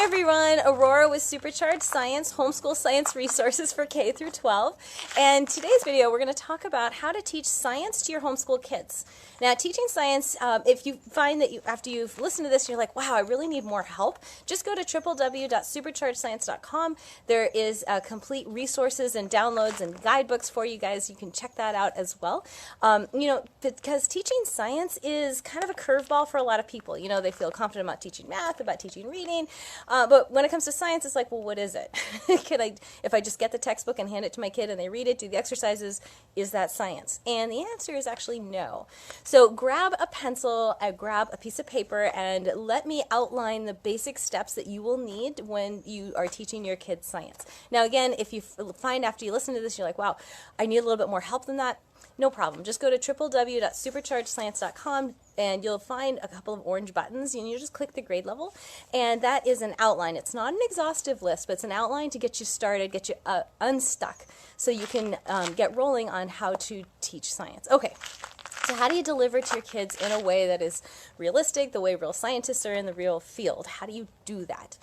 everyone, Aurora with Supercharged Science, homeschool science resources for K through 12. And today's video, we're going to talk about how to teach science to your homeschool kids. Now, teaching science, if you find that after you've listened to this, you're like, wow, I really need more help, just go to www.superchargedscience.com. There is complete resources and downloads and guidebooks for you guys. You can check that out as well. Because teaching science is kind of a curveball for a lot of people. You know, they feel confident about teaching math, about teaching reading, but when it comes to science, it's like, well, what is it? If I just get the textbook and hand it to my kid and they read it, do the exercises, is that science? And the answer is actually no. So grab a pencil, grab a piece of paper, and let me outline the basic steps that you will need when you are teaching your kids science. Now, again, if you find after you listen to this, you're like, wow, I need a little bit more help than that, no problem. Just go to www.superchargedscience.com and you'll find a couple of orange buttons and you just click the grade level, and that is an outline. It's not an exhaustive list, but it's an outline to get you started, get you unstuck so you can get rolling on how to teach science. Okay. So how do you deliver to your kids in a way that is realistic, the way real scientists are in the real field? How do you do that?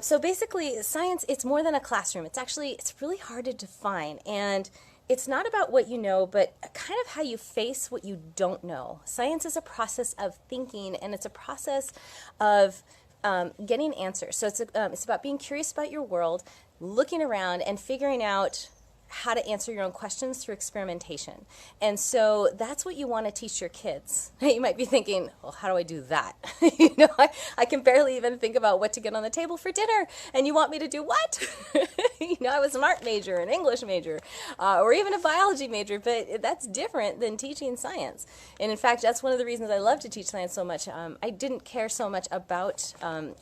So basically, science, it's more than a classroom. It's really hard to define, and it's not about what you know, but kind of how you face what you don't know. Science is a process of thinking, and it's a process of getting answers. So it's about being curious about your world, looking around, and figuring out how to answer your own questions through experimentation. And so that's what you want to teach your kids. You might be thinking, well, how do I do that? I can barely even think about what to get on the table for dinner, and you want me to do what? I was an art major, an English major, or even a biology major, but that's different than teaching science. And in fact, that's one of the reasons I love to teach science so much. I didn't care so much about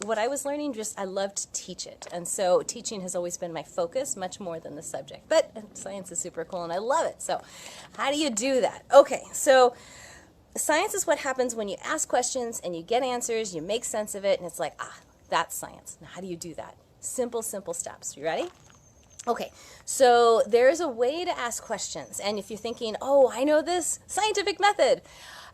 what I was learning, just I loved to teach it. And so teaching has always been my focus, much more than the subject. But science is super cool and I love it. So how do you do that? Okay, so science is what happens when you ask questions and you get answers, you make sense of it, and it's like, that's science. Now how do you do that? Simple steps. You ready? Okay, so there's a way to ask questions, and if you're thinking, oh, I know this scientific method,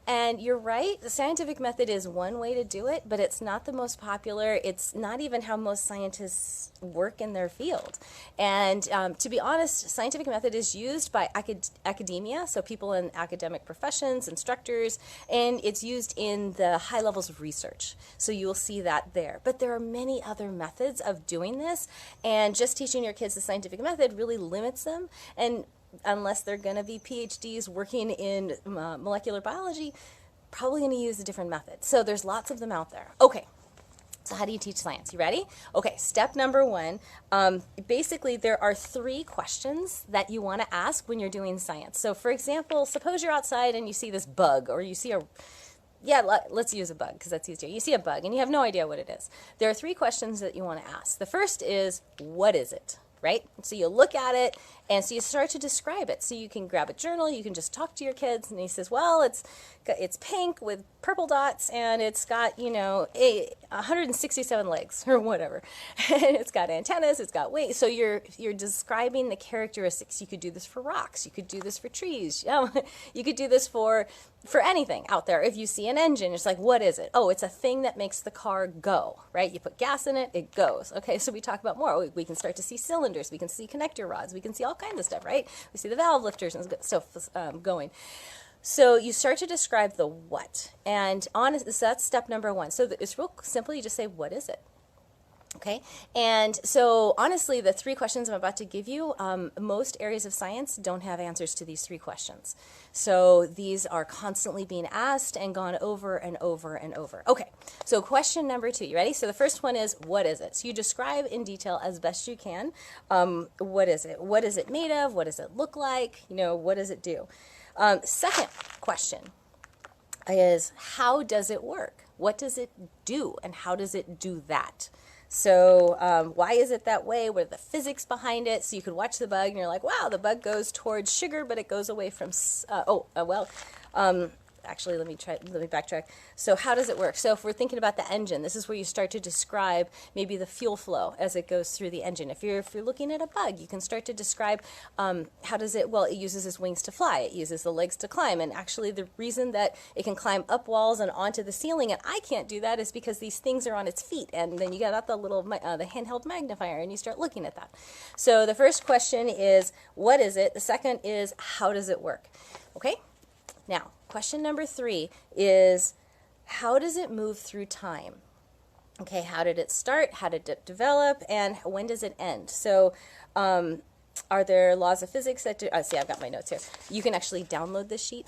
and you're right, the scientific method is one way to do it, but it's not the most popular. It's not even how most scientists work in their field. And to be honest, scientific method is used by academia, so people in academic professions, instructors, and it's used in the high levels of research. So you will see that there. But there are many other methods of doing this, and just teaching your kids the scientific method really limits them. And unless they're going to be PhDs working in molecular biology, probably going to use a different method. So there's lots of them out there. Okay, so how do you teach science? You ready? Okay, step number one, basically there are 3 questions that you want to ask when you're doing science. So for example, suppose you're outside and you see this bug, or you see let's use a bug because that's easier. You see a bug and you have no idea what it is. There are 3 questions that you want to ask. The first is, what is it? Right? So you look at it, and so you start to describe it. So you can grab a journal, you can just talk to your kids, and he says, well, it's pink with purple dots, and it's got, 167 legs, or whatever. And it's got antennas, it's got weight. So you're describing the characteristics. You could do this for rocks, you could do this for trees, you could do this for anything out there. If you see an engine, it's like, what is it? Oh, it's a thing that makes the car go, right? You put gas in it, it goes. Okay, so we talk about more. We can start to see cylinders, we can see connector rods, we can see all kinds of stuff, right? We see the valve lifters and stuff going. So you start to describe the what, and so that's step number 1. So it's real simple. You just say, what is it? Okay, and so honestly, the 3 questions I'm about to give you, most areas of science don't have answers to these 3 questions. So these are constantly being asked and gone over and over and over. Okay, so question number 2, you ready? So the first one is, what is it? So you describe in detail as best you can, what is it? What is it made of? What does it look like? What does it do? Second question is, how does it work? What does it do, and how does it do that? So why is it that way? What are the physics behind it? So you could watch the bug and you're like, wow, the bug goes towards sugar, but it goes away from, actually, let me backtrack. So how does it work? So if we're thinking about the engine, this is where you start to describe maybe the fuel flow as it goes through the engine. If you're looking at a bug, you can start to describe how does it, well, it uses its wings to fly, it uses the legs to climb, and actually the reason that it can climb up walls and onto the ceiling and I can't do that is because these things are on its feet, and then you get out the little the handheld magnifier and you start looking at that. So the first question is, what is it? The second is, how does it work? Okay, now question number 3 is, how does it move through time? Okay, how did it start? How did it develop? And when does it end? So are there laws of physics that do, see, I've got my notes here. You can actually download this sheet.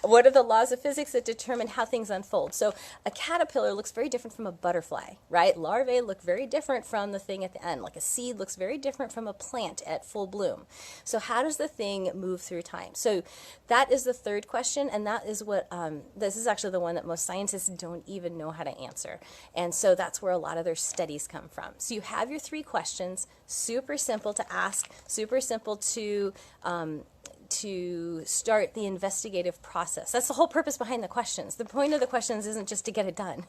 What are the laws of physics that determine how things unfold? So a caterpillar looks very different from a butterfly, right? Larvae look very different from the thing at the end. Like a seed looks very different from a plant at full bloom. So how does the thing move through time? So that is the third question, and that is what, this is actually the one that most scientists don't even know how to answer. And so that's where a lot of their studies come from. So you have your 3 questions, super simple to ask, super simple to start the investigative process. That's the whole purpose behind the questions. The point of the questions isn't just to get it done.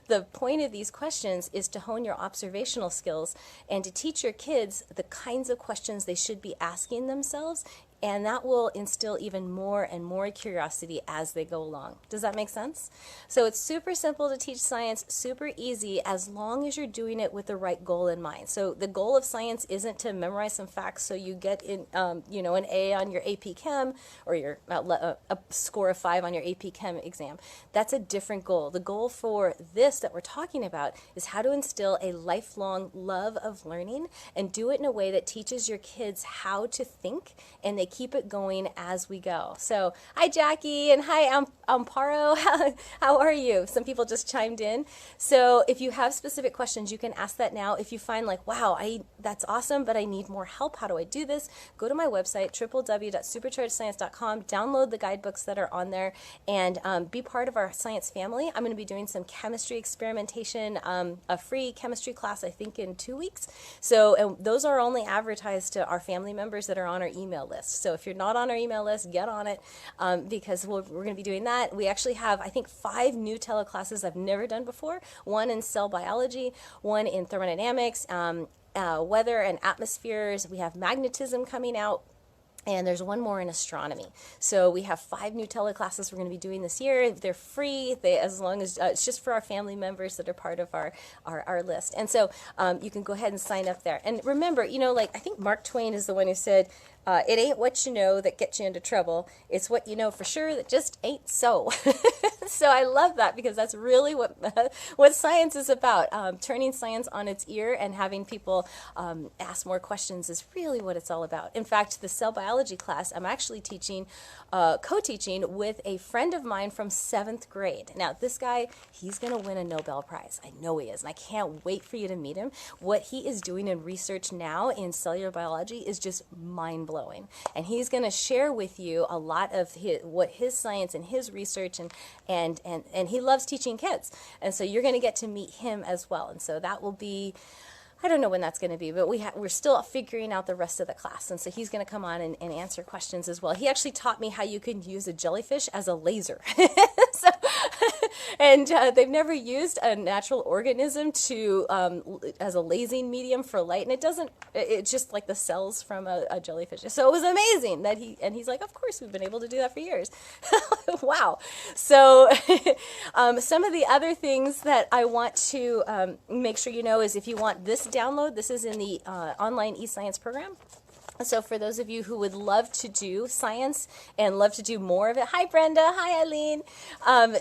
The point of these questions is to hone your observational skills and to teach your kids the kinds of questions they should be asking themselves, and that will instill even more and more curiosity as they go along. Does that make sense? So it's super simple to teach science, super easy, as long as you're doing it with the right goal in mind. So the goal of science isn't to memorize some facts so you get in, an A on your AP Chem, or your a score of 5 on your AP Chem exam. That's a different goal. The goal for this that we're talking about is how to instill a lifelong love of learning and do it in a way that teaches your kids how to think, and they keep it going as we go. So hi Jackie, and hi Amparo. How are you? Some people just chimed in. So if you have specific questions, you can ask that now. If you find like, wow, that's awesome, but I need more help, how do I do this? Go to my website, www.superchargedscience.com, download the guidebooks that are on there, and be part of our science family. I'm going to be doing some chemistry experimentation, a free chemistry class, I think in 2 weeks. So and those are only advertised to our family members that are on our email list. So if you're not on our email list, get on it, because we're going to be doing that. We actually have, I think, 5 new teleclasses I've never done before. One in cell biology, one in thermodynamics, weather and atmospheres. We have magnetism coming out. And there's one more in astronomy. So we have 5 new teleclasses we're going to be doing this year. They're free, as long as it's just for our family members that are part of our list. And so you can go ahead and sign up there. And remember, like I think Mark Twain is the one who said, it ain't what you know that gets you into trouble. It's what you know for sure that just ain't so. So I love that, because that's really what science is about. Turning science on its ear and having people ask more questions is really what it's all about. In fact, the cell biology class, I'm actually teaching, co-teaching with a friend of mine from 7th grade. Now, this guy, he's going to win a Nobel Prize. I know he is, and I can't wait for you to meet him. What he is doing in research now in cellular biology is just mind-blowing. And he's going to share with you a lot of what his science and his research, and he loves teaching kids. And so you're going to get to meet him as well. And so that will be, I don't know when that's going to be, but we're still figuring out the rest of the class. And so he's going to come on and answer questions as well. He actually taught me how you can use a jellyfish as a laser. So, and they've never used a natural organism as a lasing medium for light. And it's just like the cells from a jellyfish. So it was amazing that he's like, of course, we've been able to do that for years. Wow. So some of the other things that I want to make sure you know is, if you want this download, this is in the online eScience program. So for those of you who would love to do science and love to do more of it, hi Brenda, hi Eileen,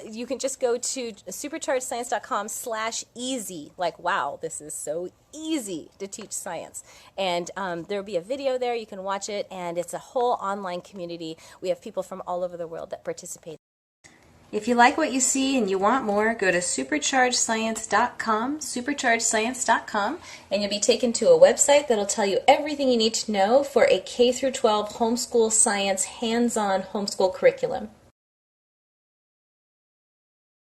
you can just go to superchargedscience.com/easy, like wow, this is so easy to teach science. And there'll be a video there, you can watch it, and it's a whole online community. We have people from all over the world that participate. If you like what you see and you want more, go to superchargedscience.com, and you'll be taken to a website that'll tell you everything you need to know for a K-12 homeschool science hands-on homeschool curriculum.